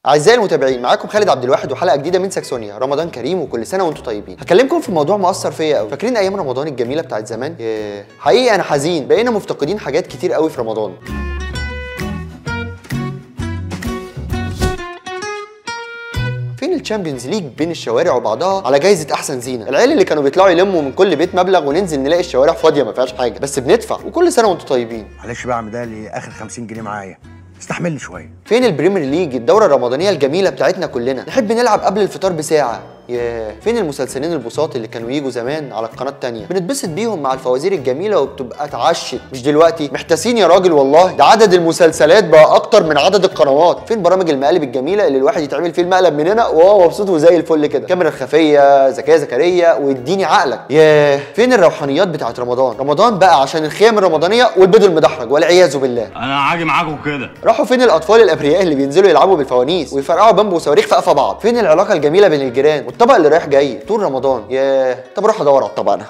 أعزائي المتابعين، معاكم خالد عبد الواحد وحلقة جديدة من ساكسونيا. رمضان كريم وكل سنة وانتم طيبين. هكلمكم في موضوع مؤثر فيا قوي. فاكرين أيام رمضان الجميلة بتاعت زمان؟ حقيقي أنا حزين، بقينا مفتقدين حاجات كتير قوي في رمضان. فين الشامبيونز ليج بين الشوارع وبعضها على جايزة أحسن زينة؟ العيال اللي كانوا بيطلعوا يلموا من كل بيت مبلغ وننزل نلاقي الشوارع فاضية ما فيهاش حاجة، بس بندفع. وكل سنة وانتم طيبين. معلش بقى مدالي آخر 50 جنيه معايا، استحملني شويه. فين البريمير ليج، الدورة الرمضانية الجميلة بتاعتنا كلنا؟ نحب نلعب قبل الفطار بساعة. فين المسلسلين البساط اللي كانوا يجوا زمان على القناة التانية؟ بنتبسط بيهم مع الفوازير الجميلة وبتبقى اتعشت. مش دلوقتي محتاسين يا راجل، والله ده عدد المسلسلات بقى أكتر من عدد القنوات. فين برامج المقالب الجميلة اللي الواحد يتعمل فيه المقلب من هنا وهو مبسوط وزي الفل كده؟ كاميرا الخفية، زكية زكريا، واديني عقلك. فين الروحانيات بتاعت رمضان؟ رمضان بقى عشان الخيام الرمضانية والبيض المدحرج والعياذ بالله. أنا عاجي معاكم كده. راحوا فين الأطفال الأبرياء اللي بينزلوا يلعبوا بالفوانيس ويفرقعوا بامبو وصواريخ في قفا بعض؟ فين العلاقة الجميلة بين الجيران والطبق اللي رايح جاي طول رمضان؟ طب اروح ادور على الطبق انا.